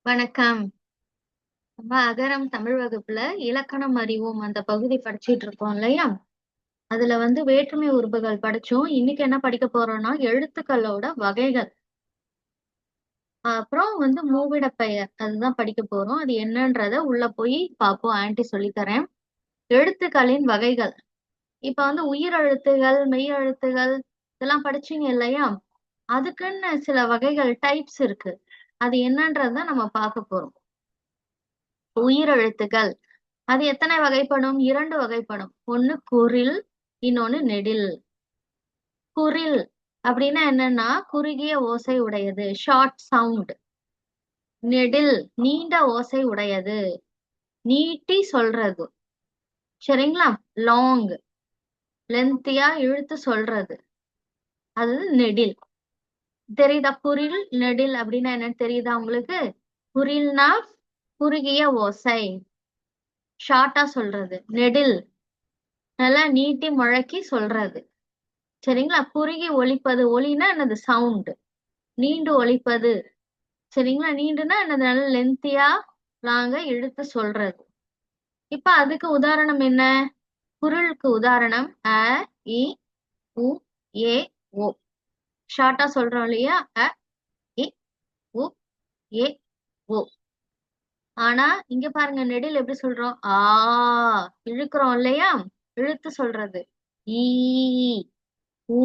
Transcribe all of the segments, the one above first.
வணக்கம். நம்ம அகரம் தமிழ் வகுப்புல இலக்கணம் அறிவோம் அந்த பகுதி படிச்சிட்டு இருக்கோம் இல்லையா? அதுல வேற்றுமை உறுப்புகள் படிச்சோம். இன்னைக்கு என்ன படிக்க போறோம்னா எழுத்துக்களோட வகைகள். அப்புறம் மூவிட பெயர் அதுதான் படிக்க போறோம். அது என்னன்றத உள்ள போய் பார்ப்போம். ஆன்ட்டி சொல்லித் தரேன். எழுத்துக்களின் வகைகள். இப்ப உயிர் எழுத்துகள், மெய் எழுத்துகள் இதெல்லாம் படிச்சீங்க இல்லையா? அதுக்குன்னு சில வகைகள் டைப்ஸ் இருக்கு. அது என்னன்றத நம்ம பார்க்க போறோம். உயிர் எழுத்துக்கள் அது எத்தனை வகைப்படும்? 2 வகைப்படும். ஒண்ணு குறில், இன்னொன்னு நெடில். குறில் அப்படின்னா என்னன்னா குறுகிய ஓசை உடையது, ஷார்ட் சவுண்ட். நெடில் நீண்ட ஓசை உடையது, நீட்டி சொல்றது. சரிங்களா? லாங் லென்த்தியா இழுத்து சொல்றது, அது நெடில். தெரியுதா? குறில் நெடில் அப்படின்னா என்னன்னு தெரியுதா உங்களுக்கு? குறில்னா குறுகிய ஓசை, ஷார்ட்டா சொல்றது. நெடில் நல்லா நீட்டி முழக்கி சொல்றது. சரிங்களா? குறுகி ஒலிப்பது, ஒலினா என்னது? சவுண்ட். நீண்டு ஒலிப்பது. சரிங்களா? நீண்டுனா என்னது? நல்ல லென்த்தியா லாங்க இழுத்து சொல்றது. இப்ப அதுக்கு உதாரணம் என்ன? குறளுக்கு உதாரணம் அ, இ, உ, ஏ, ஓ. ஷார்ட்டா சொல்றோம் இல்லையா? அ, இ, உ, ஏ, ஓ. ஆனா இங்க பாருங்க, நெடில் எப்படி சொல்றோம்? ஆ இழுக்கிறோம் இல்லையா? இழுத்து சொல்றது. ஈ, ஊ,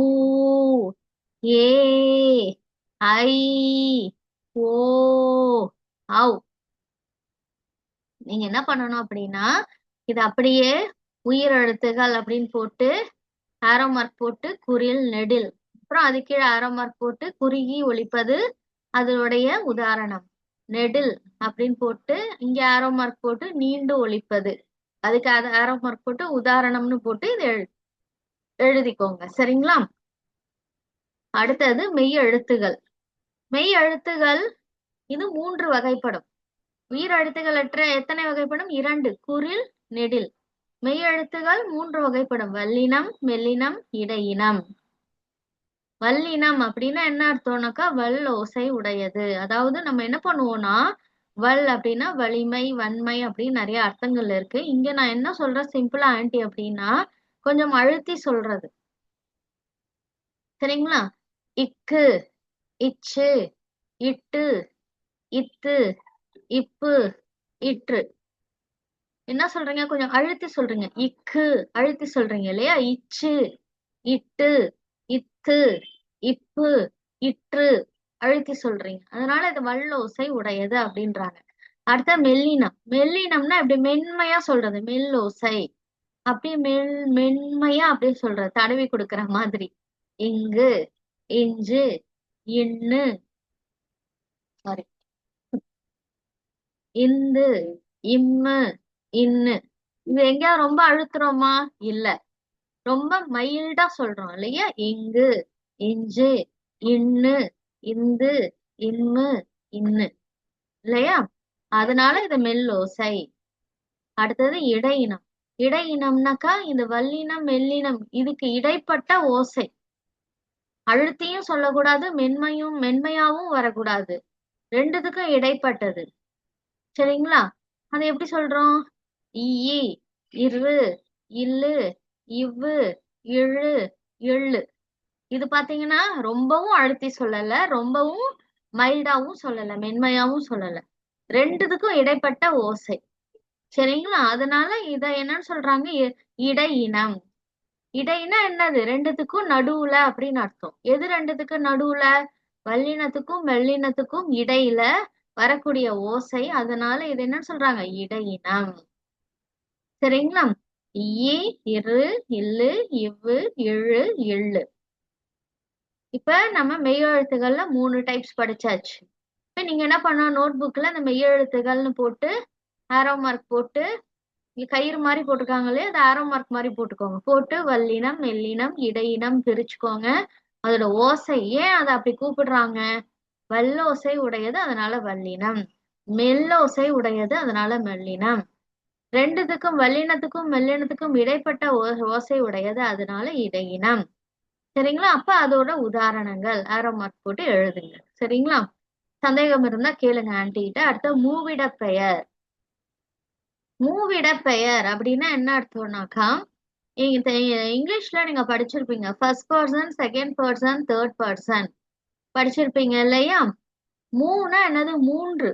ஏ, ஐ, ஓ, ஔ. நீங்க என்ன பண்ணணும் அப்படின்னா, இது அப்படியே உயிர் எழுத்துகள் அப்படின்னு போட்டு ஆரோ மார்க் போட்டு குறில் நெடில், அப்புறம் அது கீழே ஆரோ மார்க் போட்டு குறுகி ஒலிப்பது அதனுடைய உதாரணம். நெடில் அப்படின்னு போட்டு இங்க ஆரோ மார்க் போட்டு நீண்டு ஒலிப்பது, அதுக்கு அது ஆரோ மார்க் போட்டு உதாரணம்னு போட்டு இதை எழுதிக்கோங்க. சரிங்களா? அடுத்தது மெய் எழுத்துகள். மெய் எழுத்துகள் இது 3 வகைப்படும். உயிர் எழுத்துக்கள் எத்தனை வகைப்படும்? 2. குறில், நெடில். மெய் எழுத்துகள் 3 வகைப்படும். வல்லினம், மெல்லினம், இடையினம். வல்லினம் அப்படின்னா என்ன அர்த்தம்னாக்கா வல் ஓசை உடையது. அதாவது நம்ம என்ன பண்ணுவோம்னா, வல் அப்படின்னா வலிமை, வன்மை அப்படின்னு நிறைய அர்த்தங்கள் இருக்கு. இங்க நான் என்ன சொல்றேன் சிம்பிளா ஆன்ட்டி அப்படின்னா, கொஞ்சம் அழுத்தி சொல்றது. சரிங்களா? இக்கு, இச்சு, இட்டு, இத்து, இப்பு, இற்று. என்ன சொல்றீங்க? கொஞ்சம் அழுத்தி சொல்றீங்க. இக்கு அழுத்தி சொல்றீங்க இல்லையா? இச்சு, இட்டு, இத்து, இப்பு, இற்று அழுத்தி சொல்றீங்க. அதனால இது வல்லோசை உடையது அப்படின்றாங்க. அடுத்த மெல்லினம். மெல்லினம்னா இப்படி மென்மையா சொல்றது, மெல்லோசை. அப்படியே மென்மையா அப்படியே சொல்றது, தடவி கொடுக்கிற மாதிரி. இங்கு, இஞ்சு, இன்னு, சாரி, இந்து, இம்மு, இன்னு. இது எங்கேயா ரொம்ப அழுத்துறோமா? இல்ல. ரொம்ப மைல்டா சொல்றோம் இல்லையா? இங்கு, இஞ்சு, இன்னு, இந்து, இம்மு, இன்னு. இல்லையா? அதனால இது மெல்லோசை. அடுத்தது இடையினம். இடையினம்னாக்கா இந்த வல்லினம், மெல்லினம் இதுக்கு இடைப்பட்ட ஓசை. அழுத்தியும் சொல்லக்கூடாது, மென்மையாவும் வரக்கூடாது. ரெண்டுத்துக்கும் இடைப்பட்டது. சரிங்களா? அதை எப்படி சொல்றோம்? ஈ, இரு, இல்லு, இவ்வு, இழு, எள்ளு. இது பாத்தீங்கன்னா ரொம்பவும் அழுத்தி சொல்லல, ரொம்பவும் மைல்டாவும் சொல்லல, மென்மையாவும் சொல்லல. ரெண்டுத்துக்கும் இடைப்பட்ட ஓசை. சரிங்களா? அதனால இத என்னன்னு சொல்றாங்க? இடையினம். இடையினா என்னது? ரெண்டுத்துக்கும் நடுவுல அப்படின்னு அர்த்தம். எது ரெண்டுத்துக்கும் நடுவுல? வல்லினத்துக்கும் மெல்லினத்துக்கும் இடையில வரக்கூடிய ஓசை. அதனால இது என்னன்னு சொல்றாங்க? இடையினம். சரிங்களா? ஈ, இரு, இல்லு, இவ்வு, இழு, எள்ளு. இப்ப நம்ம மெய்யெழுத்துக்கள்ல 3 டைப்ஸ் படிச்சாச்சு. இப்ப நீங்க என்ன பண்ணணும்? நோட் புக்ல இந்த மெய்யெழுத்துக்கள்னு போட்டு ஆரோ மார்க் போட்டு, இங்க கயிறு மாதிரி போட்டிருக்காங்களே அது ஆரோ மார்க் மாதிரி போட்டுக்கோங்க. போட்டு வல்லினம், மெல்லினம், இடையினம் பிரிச்சுக்கோங்க. அதோட ஓசை ஏன் அதை அப்படி கூப்பிடுறாங்க? வல்லோசை உடையது அதனால வல்லினம், மெல்லோசை உடையது அதனால மெல்லினம். ரெண்டுத்துக்கும் வல்லினத்துக்கும் மெல்லினத்துக்கும் இடைப்பட்ட ஓசை உடையது அதனால இடையினம். சரிங்களா? அப்ப அதோட உதாரணங்கள் ஆரோ மார்க் போட்டு எழுதுங்க. சரிங்களா? சந்தேகம் இருந்தா கேளுங்க ஆன்டி கிட்ட. அடுத்து மூவிட பெயர். மூவிட பெயர் அப்படின்னா என்ன அர்த்தம்னாக்கா, இங்கிலீஷ்ல நீங்க படிச்சிருப்பீங்க, first person, second person, third person படிச்சிருப்பீங்க இல்லையா? மூணா என்னது? மூன்று,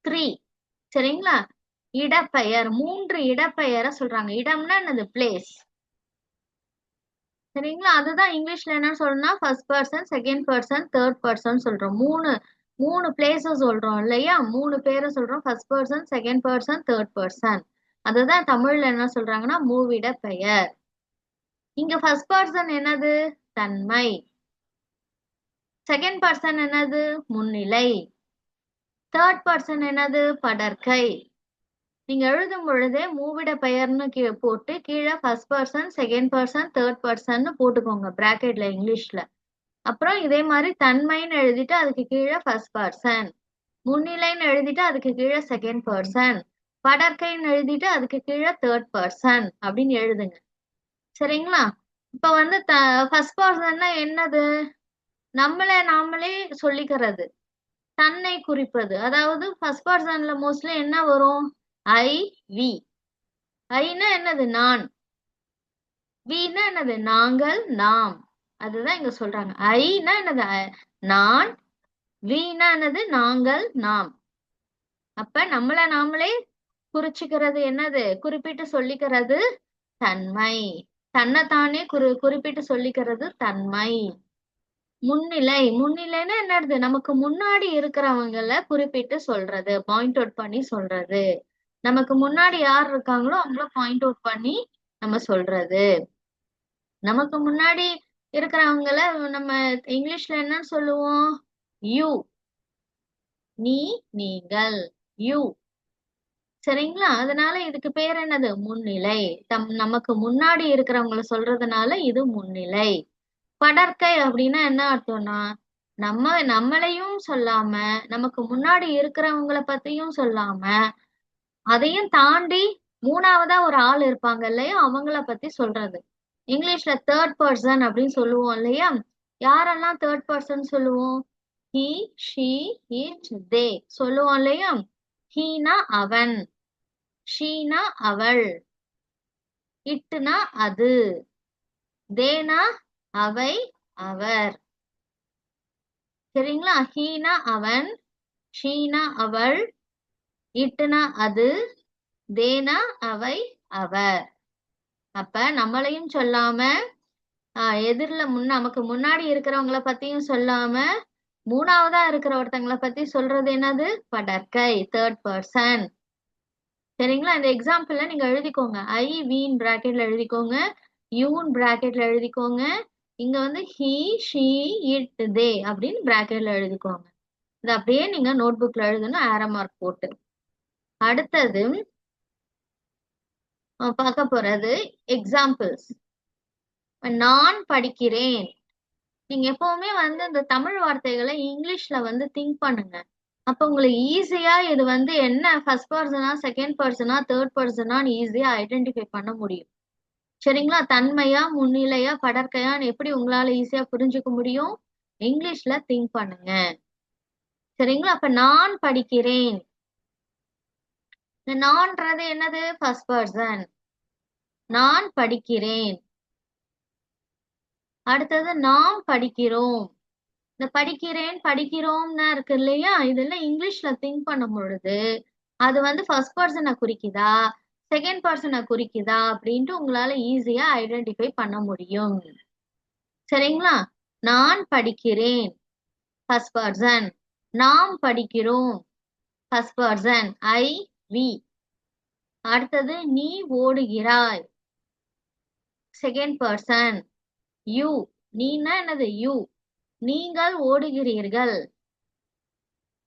த்ரீ. சரிங்களா? இடப்பெயர், மூன்று இடப்பெயரை சொல்றாங்க. இடம்னா என்னது? பிளேஸ். சரிங்களா? அதுதான் இங்கிலீஷ்ல என்ன சொல்லணும்னா first person, second person, third person சொல்றோம். மூணு மூணு பிளேஸ சொல்றோம் இல்லையா? மூணு பேரை சொல்றோம். First person, second person, third person. அதுதான் தமிழ்ல என்ன சொல்றாங்கன்னா மூவிட பெயர். இங்க ஃபர்ஸ்ட் பர்சன் என்னது? தன்மை. செகண்ட் பர்சன் என்னது? முன்னிலை. தேர்ட் பர்சன் என்னது? படர்க்கை. நீங்க எழுதும் பொழுதே மூவிட பெயர்னு போட்டு கீழே first person, second person, third person போட்டுக்கோங்க பிராக்கெட்ல இங்கிலீஷ்ல. அப்புறம் இதே மாதிரி தன்மைன்னு எழுதிட்டு அதுக்கு கீழே ஃபர்ஸ்ட் பர்சன், முன்னிலைன்னு எழுதிட்டு அதுக்கு கீழே செகண்ட் பர்சன், படற்கைன்னு எழுதிட்டு அதுக்கு கீழே தேர்ட் பர்சன் அப்படின்னு எழுதுங்க. சரிங்களா? இப்ப வந்து ஃபர்ஸ்ட் பர்சன்னா என்னது? நம்மளே நாமளே சொல்லிக்கிறது, தன்னை குறிப்பது. அதாவது ஃபர்ஸ்ட் பர்சன்ல மோஸ்ட்லி என்ன வரும்? ஐ, வி. ஐனா என்னது? நான். வீனா என்னது? நாங்கள், நாம். அதுதான் இங்க சொல்றாங்க. ஐனா என்னது? நான். வீணா என்னது? நாங்கள், நாம். அப்ப நம்மள நாமளே குறிச்சுக்கிறது என்னது? குறிப்பிட்டு சொல்லிக்கிறது தன்மை. தன்னைத்தானே குறிப்பிட்டு சொல்லிக்கிறது தன்மை. முன்னிலை. முன்னிலைன்னா என்னது? நமக்கு முன்னாடி இருக்கிறவங்கள குறிப்பிட்டு சொல்றது, பாயிண்ட் அவுட் பண்ணி சொல்றது. நமக்கு முன்னாடி யார் இருக்காங்களோ அவங்கள பாயிண்ட் அவுட் பண்ணி நம்ம சொல்றது. நமக்கு முன்னாடி இருக்கிறவங்கள நம்ம இங்கிலீஷ்ல என்னன்னு சொல்லுவோம்? யூ. நீ, நீங்கள். யூ. சரிங்களா? அதனால இதுக்கு பேர் என்னது? முன்னிலை. நமக்கு முன்னாடி இருக்கிறவங்கள சொல்றதுனால இது முன்னிலை. படற்கை அப்படின்னா என்ன அர்த்தம்னா, நம்மளையும் சொல்லாம, நமக்கு முன்னாடி இருக்கிறவங்கள பத்தியும் சொல்லாம, அதையும் தாண்டி மூணாவதா ஒரு ஆள் இருப்பாங்க இல்லையா? அவங்கள பத்தி சொல்றது. இங்கிலீஷ்ல தேர்ட் பர்சன் அப்படின்னு சொல்லுவோம் இல்லையா? யாரெல்லாம் தேர்ட் பர்சன் சொல்லுவோம்? ஹி, ஷி, இட், தே சொல்லுவோம் இல்லையா? ஹீனா அவன், ஷீனா அவள், இட்டுனா அது, தேனா அவை, அவர். சரிங்களா? ஹீனா அவன், ஷீனா அவள், இட்டுனா அது, தேனா அவை, அவர். அப்ப நம்மளையும் சொல்லாம, எதிரில நமக்கு முன்னாடி இருக்கிறவங்கள பத்தியும் சொல்லாம, மூணாவதா இருக்கிற ஒருத்தங்களை பத்தி சொல்றது என்னது? படற்கை, தேர்ட் பர்சன். சரிங்களா? இந்த எக்ஸாம்பிள்ல நீங்க எழுதிக்கோங்க. ஐ, வீன் பிராக்கெட்ல எழுதிக்கோங்க, யூன் பிராக்கெட்ல எழுதிக்கோங்க. இங்க வந்து ஹி, ஷி, இட், தே அப்படின்னு பிராக்கெட்ல எழுதிக்கோங்க. இது அப்படியே நீங்க நோட் புக்ல எழுதணும், ஆரோ மார்க் போட்டு. அடுத்தது பார்க்க போறது எக்ஸாம்பிள்ஸ். நான் படிக்கிறேன். நீங்க எப்பவுமே வந்து இந்த தமிழ் வார்த்தைகளை இங்கிலீஷ்ல வந்து திங்க் பண்ணுங்க. அப்ப உங்களுக்கு ஈஸியா இது வந்து என்ன ஃபர்ஸ்ட் பர்சனா, செகண்ட் பர்சனா, தேர்ட் பர்சனான்னு ஈஸியா ஐடென்டிஃபை பண்ண முடியும். சரிங்களா? தன்மையா, முன்னிலையா, படற்கையான்னு எப்படி உங்களால ஈஸியா புரிஞ்சுக்க முடியும்? இங்கிலீஷ்ல திங்க் பண்ணுங்க. சரிங்களா? அப்ப நான் படிக்கிறேன். இந்த நான்றது என்னது? First person. நான் படிக்கிறேன். அடுத்தது நாம் படிக்கிறோம். இந்த படிக்கிறேன், படிக்கிறோம்னா இருக்கு இல்லையா? இதெல்லாம் இங்கிலீஷ்ல திங்க் பண்ணும் பொழுது அது வந்து ஃபர்ஸ்ட் பர்சனை குறிக்குதா, செகண்ட் பர்சனை குறிக்குதா அப்படின்ட்டு உங்களால ஈஸியா ஐடென்டிஃபை பண்ண முடியும். சரிங்களா? நான் படிக்கிறேன், ஃபர்ஸ்ட் பர்சன். நாம் படிக்கிறோம், ஃபர்ஸ்ட் பர்சன். I, we. அடுத்தது நீ ஓடுகிறாய், செகண்ட் பர்சன். யூ. நீனா என்னது? யூ. நீங்கள் ஓடுகிறீர்கள்.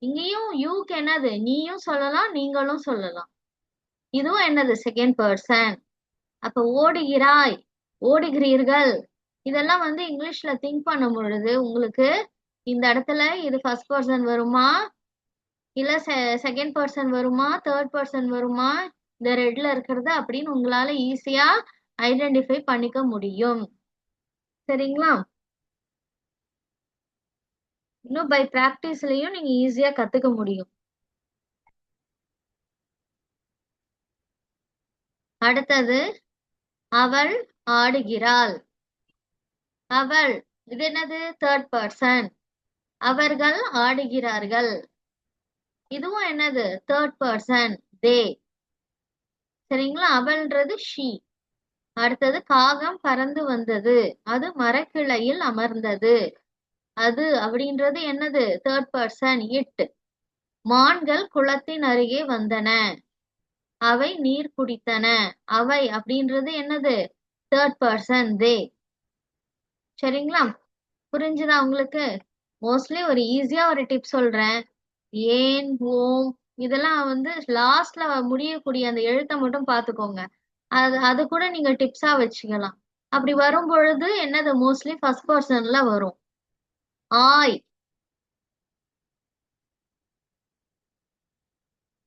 இங்கேயும் யூக்கு என்னது? நீயும் சொல்லலாம், நீங்களும் சொல்லலாம். இதுவும் என்னது? Second person. அப்ப ஓடுகிறாய், ஓடுகிறீர்கள், இதெல்லாம் வந்து இங்கிலீஷ்ல திங்க் பண்ணும் பொழுது உங்களுக்கு இந்த இடத்துல இது ஃபர்ஸ்ட் பர்சன் வருமா, இல்ல செகண்ட் பர்சன் வருமா, தேர்ட் பர்சன் வருமா, இந்த ரெட்ல இருக்கிறது அப்படின்னு உங்களால ஈஸியா ஐடென்டிஃபை பண்ணிக்க முடியும். சரிங்களா? இன்னும் பை பிராக்டிஸ்லயும் நீங்க ஈஸியா கத்துக்க முடியும். அடுத்தது அவள் ஆடுகிறாள். அவள், இது என்னது? Third person. அவர்கள் ஆடுகிறார்கள். இதுவும் என்னது? தேர்ட் பர்சன், தே. சரிங்களா? அவள்ன்றது ஷீ. அடுத்தது காகம் பறந்து வந்தது. அது மரக்கிளையில் அமர்ந்தது. அது அப்படின்றது என்னது? Third person, it. மான்கள் குளத்தின் அருகே வந்தன. அவை நீர் குடித்தன. அவை அப்படின்றது என்னது? தேர்ட் பர்சன், தே. சரிங்களா? புரிஞ்சுதா உங்களுக்கு? மோஸ்ட்லி ஒரு ஈஸியா ஒரு டிப் சொல்றேன். ஏன், ஓம், இதெல்லாம் வந்து லாஸ்ட்ல முடியக்கூடிய அந்த எழுத்தை மட்டும் பாத்துக்கோங்க. அது அது கூட நீங்க டிப்ஸா வச்சுக்கலாம். அப்படி வரும் பொழுது என்னது? மோஸ்ட்லி ஃபர்ஸ்ட் பர்சன்ல வரும். ஆய்.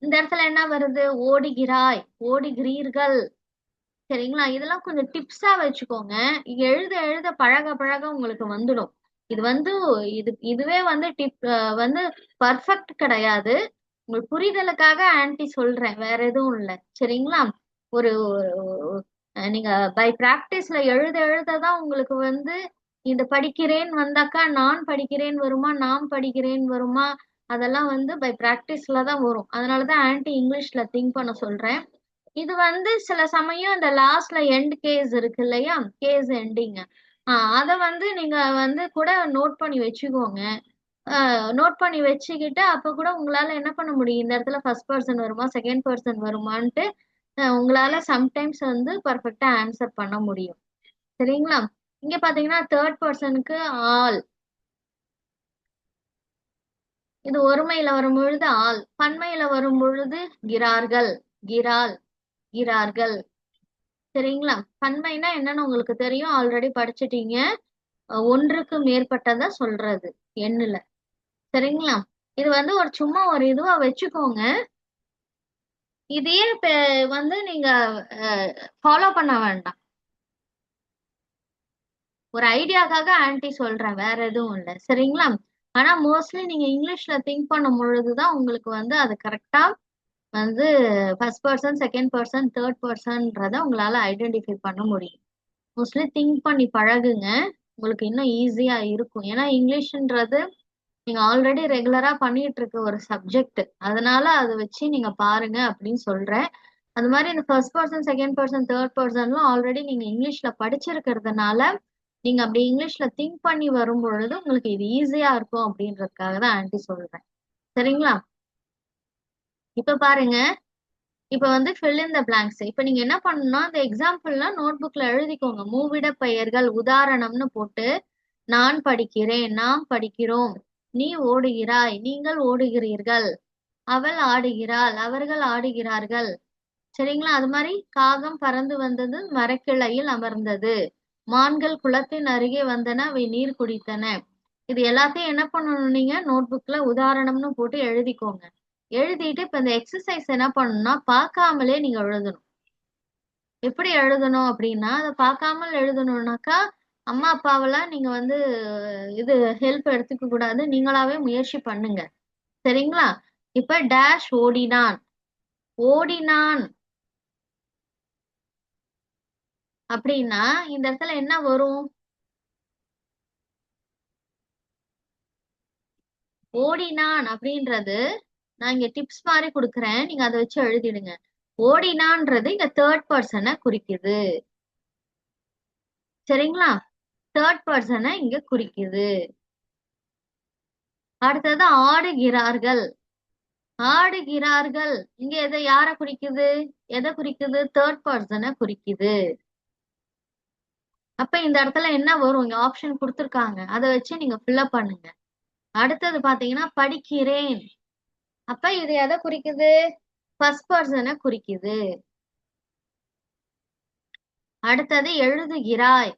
இந்த இடத்துல என்ன வருது? ஓடுகிறாய், ஓடுகிறீர்கள். சரிங்களா? இதெல்லாம் கொஞ்சம் டிப்ஸா வச்சுக்கோங்க. எழுத எழுத பழக பழக உங்களுக்கு வந்துடும். இது வந்து இதுவே வந்து டிப் வந்து பர்ஃபெக்ட் கிடையாது. உங்களுக்கு புரிதலுக்காக ஆன்ட்டி சொல்றேன், வேற எதுவும் இல்ல. சரிங்களா? ஒரு நீங்க பை பிராக்டிஸ்ல எழுத எழுததான் உங்களுக்கு வந்து இந்த படிக்கிறேன் வந்தாக்கா நான் படிக்கிறேன் வருமா, நாம் படிக்கிறேன் வருமா, அதெல்லாம் வந்து பை பிராக்டிஸ்ல தான் வரும். அதனாலதான் ஆன்ட்டி இங்கிலீஷ்ல திங்க் பண்ண சொல்றேன். இது வந்து சில சமயம் இந்த லாஸ்ட்ல எண்ட் கேஸ் இருக்கு இல்லையா? Case ending. அத வந்து நீங்க வந்து கூட நோட் பண்ணி வச்சுக்கோங்க. நோட் பண்ணி வச்சுக்கிட்டு அப்ப கூட உங்களால என்ன பண்ண முடியும்? இந்த இடத்துல ஃபர்ஸ்ட் பர்சன் வருமா, செகண்ட் பர்சன் வருமான்ட்டு உங்களால சம்டைம்ஸ் வந்து பர்ஃபெக்ட்டா ஆன்சர் பண்ண முடியும். சரிங்களா? இங்க பாத்தீங்கன்னா தேர்ட் பர்சனுக்கு ஆல். இது ஒருமையில வரும் பொழுது ஆல், பன்மையில வரும் பொழுது கிறார்கள், கிரால், கிரார்கள். சரிங்களா? பன்மைனா என்னன்னு உங்களுக்கு தெரியும், ஆல்ரெடி படிச்சிட்டீங்க. ஒன்றுக்கு மேற்பட்டத சொல்றது எண்ணுல. சரிங்களா? இது வந்து ஒரு சும்மா ஒரு இதுவா வச்சுக்கோங்க. இதையே வந்து நீங்க ஃபாலோ பண்ண வேண்டாம். ஒரு ஐடியாக்காக ஆன்ட்டி சொல்றேன், வேற எதுவும் இல்ல. சரிங்களா? ஆனா மோஸ்ட்லி நீங்க இங்கிலீஷ்ல திங்க் பண்ணும் பொழுதுதான் உங்களுக்கு வந்து அது கரெக்டா வந்து first person, second person, third பர்சன்றத உங்களால ஐடென்டிஃபை பண்ண முடியும். மோஸ்ட்லி திங்க் பண்ணி பழகுங்க. உங்களுக்கு இன்னும் ஈஸியா இருக்கும். ஏன்னா இங்கிலீஷ்ன்றது நீங்க ஆல்ரெடி ரெகுலரா பண்ணிட்டு இருக்க ஒரு சப்ஜெக்ட். அதனால அதை வச்சு நீங்க பாருங்க அப்படின்னு சொல்றேன். அது மாதிரி இந்த first person, second person, third பர்சன்லாம் ஆல்ரெடி நீங்க இங்கிலீஷ்ல படிச்சிருக்கிறதுனால நீங்க அப்படி இங்கிலீஷ்ல திங்க் பண்ணி வரும் பொழுது உங்களுக்கு இது ஈஸியா இருக்கும் அப்படின்றதுக்காக தான் ஆன்ட்டி சொல்றேன். சரிங்களா? இப்ப பாருங்க. இப்ப வந்து fill in the blanks. இப்ப நீங்க என்ன பண்ணணும்னா அந்த எக்ஸாம்பிள்லாம் நோட் புக்ல எழுதிக்கோங்க. மூவிட பெயர்கள் உதாரணம்னு போட்டு நான் படிக்கிறேன், நாம் படிக்கிறோம், நீ ஓடுகிறாய், நீங்கள் ஓடுகிறீர்கள், அவள் ஆடுகிறாள், அவர்கள் ஆடுகிறார்கள். சரிங்களா? அது மாதிரி காகம் பறந்து வந்தது, மரக்கிளையில் அமர்ந்தது. மான்கள் குளத்தின் அருகே வந்தன, அவை நீர் குடித்தன. இது எல்லாத்தையும் என்ன பண்ணணும்? நீங்க நோட் புக்ல உதாரணம்னு போட்டு எழுதிக்கோங்க. எழுதிட்டு இப்ப இந்த எக்ஸசைஸ் என்ன பண்ணணும்னா பார்க்காமலே நீங்க எழுதணும். எப்படி எழுதணும் அப்படின்னா, அதை பார்க்காமல் எழுதணும்னாக்கா அம்மா அப்பாவெல்லாம் நீங்க வந்து இது ஹெல்ப் எடுத்துக்க கூடாது. நீங்களாவே முயற்சி பண்ணுங்க. சரிங்களா? இப்ப டேஷ் ஓடினான். ஓடினான் அப்படின்னா இந்த இடத்துல என்ன வரும்? ஓடினான் அப்படின்றது நான் இங்க டிப்ஸ் மாதிரி கொடுக்குறேன். நீங்க அதை வச்சு எழுதிடுங்க. ஓடினான்றது இங்க தேர்ட் பர்சனை குறிக்குது. சரிங்களா? தேர்ட் பர்சனை இங்க குறிக்குது. அடுத்தது ஆடுகிறார்கள். ஆடுகிறார்கள் இங்க எதை யார குறிக்குது? எதை குறிக்குது? தேர்ட் பர்சனை குறிக்குது. அப்ப இந்த இடத்துல என்ன வரும்? இங்க ஆப்ஷன் கொடுத்துருக்காங்க, அதை வச்சு நீங்க ஃபில்அப் பண்ணுங்க. அடுத்தது பாத்தீங்கன்னா படிக்கிறேன். அப்ப இது எதை குறிக்குது? ஃபர்ஸ்ட் பர்சனை குறிக்குது. அடுத்தது எழுதுகிறாய்.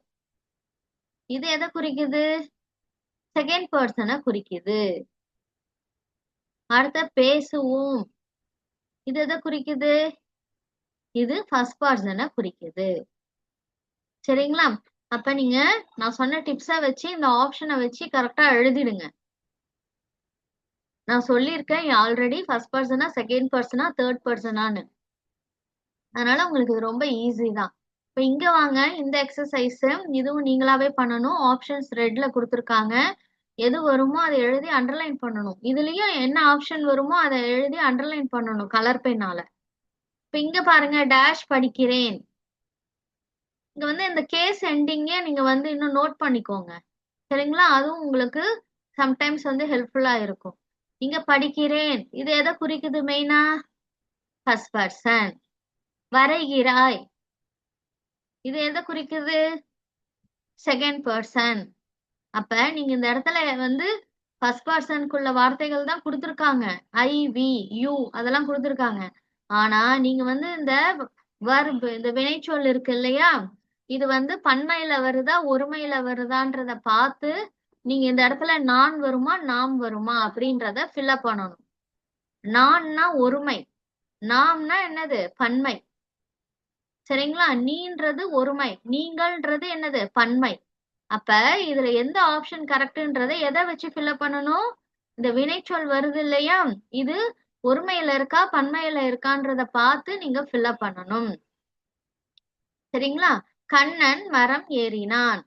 இது எதை குறிக்குது? செகண்ட் பர்சனை குறிக்குது. அடுத்த பேசுவோம். இது எதை குறிக்குது? இது ஃபர்ஸ்ட் பர்சனை குறிக்குது. சரிங்களா? அப்ப நீங்க நான் சொன்ன டிப்ஸ வச்சு இந்த ஆப்ஷனை வச்சு கரெக்டா எழுதிடுங்க. நான் சொல்லியிருக்கேன் ஆல்ரெடி ஃபர்ஸ்ட் பர்சனா செகண்ட் பர்சனா தேர்ட் பர்சனான்னு. அதனால உங்களுக்கு இது ரொம்ப ஈஸி தான். இப்ப இங்க வாங்க, இந்த எக்ஸசைஸ் இதுவும் நீங்களாவே பண்ணணும். ஆப்ஷன்ஸ் ரெட்ல கொடுத்துருக்காங்க. எது வருமோ அதை எழுதி அண்டர்லைன் பண்ணணும். இதுலயும் என்ன ஆப்ஷன் வருமோ அதை எழுதி அண்டர்லைன் பண்ணணும் கலர் பெண்ணால. இப்ப இங்க பாருங்க, டேஷ் படிக்கிறேன். இங்க வந்து இந்த கேஸ் எண்டிங்கே நீங்க வந்து இன்னும் நோட் பண்ணிக்கோங்க. சரிங்களா? அதுவும் உங்களுக்கு சம்டைம்ஸ் வந்து ஹெல்ப்ஃபுல்லா இருக்கும். இங்க படிக்கிறேன், இது எதை குறிக்குது மெயினா? First person. வரைகிறாய், இது எதை குறிக்குது? Second person. அப்ப நீங்க இந்த இடத்துல வந்து ஃபர்ஸ்ட் பர்சனுக்குள்ள வார்த்தைகள் தான் கொடுத்துருக்காங்க. ஐ, வி, யூ அதெல்லாம் கொடுத்துருக்காங்க. ஆனா நீங்க வந்து இந்த வர்ப், இந்த வினைச்சொல் இருக்கு இல்லையா, இது வந்து பன்மையில வருதா ஒருமையில வருதான்றத பார்த்து நீங்க இந்த இடத்துல நான் வருமா நாம் வருமா அப்படின்றத ஃபில்அப் பண்ணணும். நான்னா ஒருமை, நாம்னா என்னது? பன்மை. சரிங்களா? நீன்றது ஒருமை, நீங்கள்ன்றது என்னது? பன்மை. அப்ப இதுல எந்த ஆப்ஷன் கரெக்ட்ன்றதை எதை வச்சு ஃபில்அப் பண்ணணும்? இந்த வினைச்சொல் வருது இல்லையா, இது ஒருமையில இருக்கா பன்மையில இருக்கான்றத பார்த்து நீங்க ஃபில்அப் பண்ணணும். சரிங்களா? கண்ணன் மரம் ஏறினான்,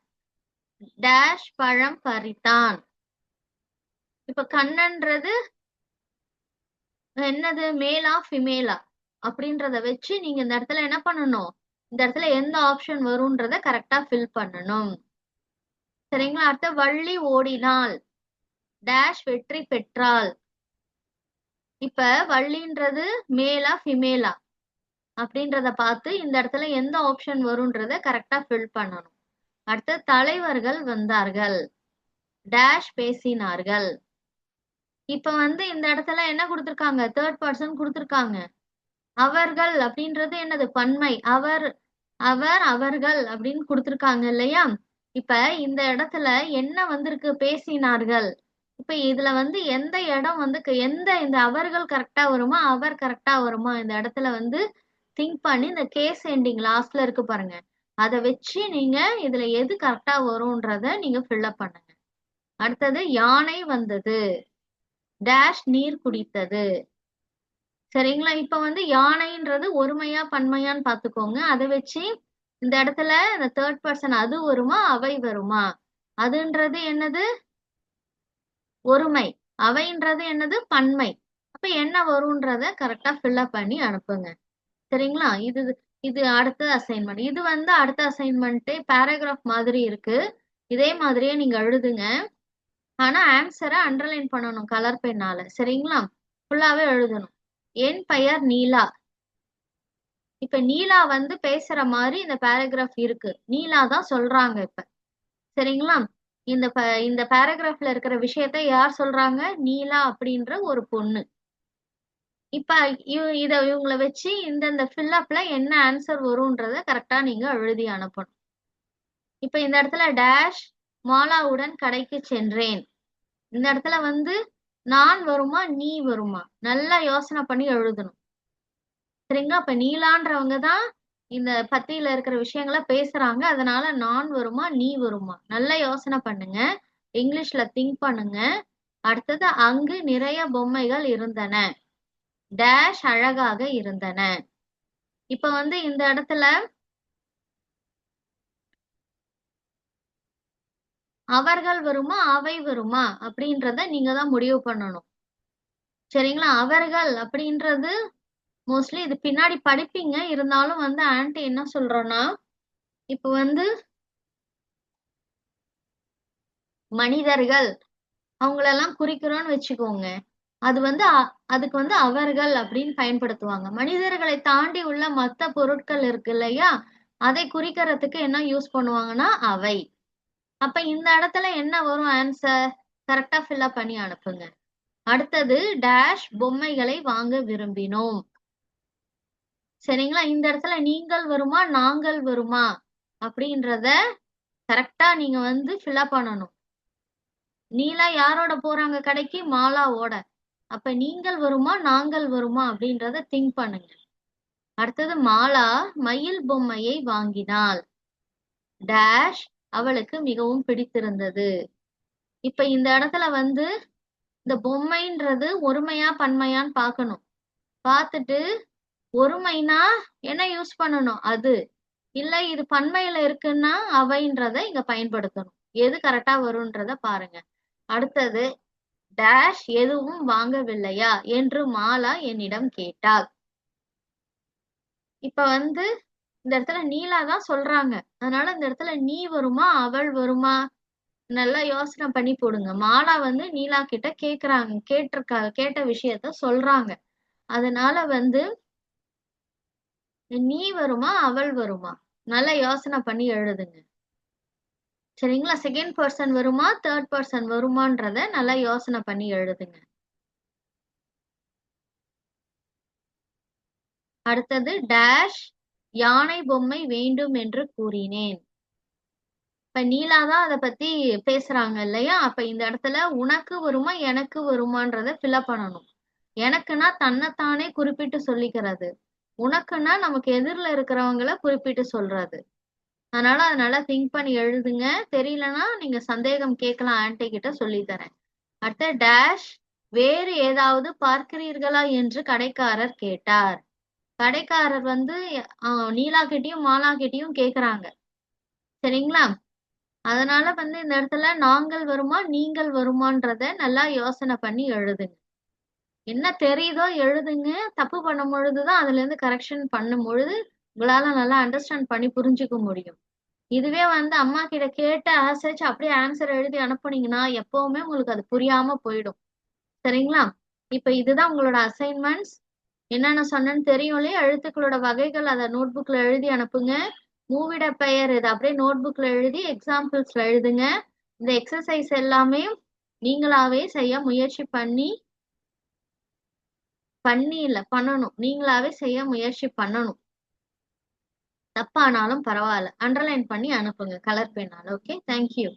டேஷ் பழம் பறித்தான். இப்ப கண்ணன்றது என்னது? மேலா ஃபிமேலா அப்படின்றத வச்சு நீங்க இந்த இடத்துல என்ன பண்ணணும்? இந்த இடத்துல எந்த ஆப்ஷன் வரும்ன்றத கரெக்டா ஃபில் பண்ணணும். சரிங்களா? அடுத்த வள்ளி ஓடினாள், டேஷ் வெற்றி பெற்றாள். இப்ப வள்ளின்றது மேலா ஃபிமேலா அப்படின்றத பார்த்து இந்த இடத்துல எந்த ஆப்ஷன் வரும்ன்றத கரெக்டா ஃபில் பண்ணணும். அடுத்து தலைவர்கள் வந்தார்கள், டேஷ் பேசினார்கள். இப்ப வந்து இந்த இடத்துல என்ன கொடுத்திருக்காங்க? தேர்ட் பர்சன் கொடுத்திருக்காங்க. அவர்கள் அப்படின்றது என்னது? பன்மை. அவர், அவர், அவர்கள் அப்படின்னு கொடுத்திருக்காங்க இல்லையா? இப்ப இந்த இடத்துல என்ன வந்திருக்கு? பேசினார்கள். இப்ப இதுல வந்து எந்த இடம் வந்து எந்த இந்த அவர்கள் கரெக்டா வருமா அவர் கரெக்டா வருமா இந்த இடத்துல வந்து திங்க் பண்ணி இந்த கேஸ் எண்டிங் லாஸ்ட்ல இருக்கு பாருங்க, அதை வச்சு நீங்க இதுல எது கரெக்டா வரும்ன்றத நீங்க ஃபில்அப் பண்ணுங்க. அடுத்தது யானை வந்தது, டேஷ் நீர் குடித்தது. சரிங்களா? இப்ப வந்து யானைன்றது ஒருமையா பன்மையான்னு பாத்துக்கோங்க. அதை வச்சு இந்த இடத்துல இந்த தேர்ட் பர்சன் அது வருமா அவை வருமா? அதுன்றது என்னது? ஒருமை. அவைன்றது என்னது? பன்மை. அப்ப என்ன வரும்ன்றத கரெக்டா ஃபில்அப் பண்ணி அனுப்புங்க. சரிங்களா? இது இது அடுத்த அசைன்மெண்ட். இது வந்து அடுத்த அசைன்மெண்ட் பேராகிராஃப் மாதிரி இருக்கு. இதே மாதிரியே நீங்க எழுதுங்க. ஆனா ஆன்சரை அண்டர்லைன் பண்ணணும் கலர் பெண்ணால. சரிங்களா? ஃபுல்லாவே எழுதணும். என் பெயர் நீலா. இப்ப நீலா வந்து பேசுற மாதிரி இந்த பேராகிராஃப் இருக்கு. நீலா தான் சொல்றாங்க இப்ப. சரிங்களா? இந்த இந்த பேராகிராஃப்ல இருக்கிற விஷயத்த யார் சொல்றாங்க? நீலா அப்படின்ற ஒரு பொண்ணு. இப்ப இத இவங்களை வச்சு இந்த ஃபில்அப்ல என்ன ஆன்சர் வரும்ன்றத கரெக்டா நீங்க எழுதி அனுப்பணும். இப்ப இந்த இடத்துல டேஷ் மாலாவுடன் கடைக்கு சென்றேன். இந்த இடத்துல வந்து நான் வருமா நீ வருமா? நல்லா யோசனை பண்ணி எழுதணும். சரிங்களா? அப்ப நீலான்றவங்க தான் இந்த பத்தியில இருக்கிற விஷயங்களை பேசுறாங்க. அதனால நான் வருமா நீ வருமா? நல்லா யோசனை பண்ணுங்க. இங்கிலீஷ்ல திங்க் பண்ணுங்க. அடுத்தது அங்கு நிறைய பொம்மைகள் இருந்தன, டேஷ் அழகாக இருந்தன. இப்ப வந்து இந்த இடத்துல அவர்கள் வருமா அவை வருமா அப்படின்றத நீங்க தான் முடிவு பண்ணணும். சரிங்களா? அவர்கள் அப்படின்றது மோஸ்ட்லி இது பின்னாடி படிப்பீங்க. இருந்தாலும் வந்து ஆன்ட்டி என்ன சொல்றோம்னா, இப்ப வந்து மனிதர்கள் அவங்களெல்லாம் குறிக்கிறோம்னு வச்சுக்கோங்க. அது வந்து அதுக்கு வந்து அவர்கள் அப்படின்னு பயன்படுத்துவாங்க. மனிதர்களை தாண்டி உள்ள மத்த பொருட்கள் இருக்கு இல்லையா, அதை குறிக்கிறதுக்கு என்ன யூஸ் பண்ணுவாங்கன்னா அவை. அப்ப இந்த இடத்துல என்ன வரும் ஆன்சர்? கரெக்டா ஃபில்அப் பண்ணி அனுப்புங்க. அடுத்தது டேஷ் பொம்மைகளை வாங்க விரும்பினோம். சரிங்களா? இந்த இடத்துல நீங்கள் வருமா நாங்கள் வருமா அப்படின்றத கரெக்டா நீங்க வந்து ஃபில்அப் பண்ணணும். நீலா யாரோட போறாங்க கடைக்கு? மாலாவோட. அப்ப நீங்கள் வருமா நாங்கள் வருமா அப்படின்றத திங்க் பண்ணுங்க. அடுத்தது மாலா மயில் பொம்மையை வாங்கினாள், டேஷ் அவளுக்கு மிகவும் பிடித்திருந்தது. இப்ப இந்த இடத்துல வந்து இந்த பொம்மைன்றது ஒருமையா பன்மையான்னு பார்க்கணும். பார்த்துட்டு ஒருமைனா என்ன யூஸ் பண்ணணும்? அது. இல்ல இது பன்மையில இருக்குன்னா அவைன்றத இங்க பயன்படுத்தணும். எது கரெக்டா வரும்ன்றத பாருங்க. அடுத்தது டேஷ் எதுவும் வாங்கவில்லையா என்று மாலா என்னிடம் கேட்டாள். இப்ப வந்து இந்த இடத்துல நீலா தான் சொல்றாங்க. அதனால இந்த இடத்துல நீ வருமா அவள் வருமா? நல்லா யோசனை பண்ணி போடுங்க. மாலா வந்து நீலா கிட்ட கேக்குறாங்க. கேட்ட விஷயத்த சொல்றாங்க. அதனால வந்து நீ வருமா அவள் வருமா? நல்லா யோசனை பண்ணி எழுதுங்க. சரிங்களா? செகண்ட் பர்சன் வருமா தேர்ட் பர்சன் வருமான்றத நல்லா யோசனை பண்ணி எழுதுங்க. அடுத்தது டேஷ் யானை பொம்மை வேண்டும் என்று கூறினேன். இப்ப நீலா தான் அத பத்தி பேசுறாங்க இல்லையா? அப்ப இந்த இடத்துல உனக்கு வருமா எனக்கு வருமான்றத ஃபில்அப் பண்ணணும். எனக்குன்னா தன்னைத்தானே குறிப்பிட்டு சொல்லிக்கிறது. உனக்குன்னா நமக்கு எதிர்ல இருக்கிறவங்கள குறிப்பிட்டு சொல்றது. அதனால அத நல்லா திங்க் பண்ணி எழுதுங்க. தெரியலன்னா நீங்க சந்தேகம் கேட்கலாம் ஆன்ட்டி கிட்ட சொல்லித் தரேன். அடுத்து டேஷ் வேறு ஏதாவது பார்க்கிறீர்களா என்று கடைக்காரர் கேட்டார். கடைக்காரர் வந்து நீலா கிட்டயும் மாலா கிட்டயும் கேக்குறாங்க. சரிங்களா? அதனால வந்து இந்த இடத்துல நாங்கள் வருமா நீங்கள் வருமான்றத நல்லா யோசனை பண்ணி எழுதுங்க. என்ன தெரியுதோ எழுதுங்க. தப்பு பண்ணும் பொழுதுதான் அதுல இருந்து கரெக்ஷன் பண்ணும் பொழுது உங்களால நல்லா அண்டர்ஸ்டாண்ட் பண்ணி புரிஞ்சுக்க முடியும். இதுவே வந்து அம்மா கிட்ட கேட்டு ஆசைச்சு அப்படியே ஆன்சர் எழுதி அனுப்புனீங்கன்னா எப்பவுமே உங்களுக்கு அது புரியாம போயிடும். சரிங்களா? இப்ப இதுதான் உங்களோட அசைன்மெண்ட்ஸ். என்னென்ன சொன்னேன்னு தெரியும் இல்லையா? எழுத்துக்களோட வகைகள் அத நோட் புக்ல எழுதி அனுப்புங்க. மூவிட பெயர் இதை அப்படியே நோட் புக்ல எழுதி எக்ஸாம்பிள்ஸ்ல எழுதுங்க. இந்த எக்ஸசைஸ் எல்லாமே நீங்களாவே செய்ய முயற்சி பண்ணி இல்ல பண்ணணும். நீங்களாவே செய்ய முயற்சி பண்ணணும். தப்பானாலும் பரவாயில்ல. அண்டர்லைன் பண்ணி அனுப்புங்க கலர் பெண்ணால. Okay, thank you.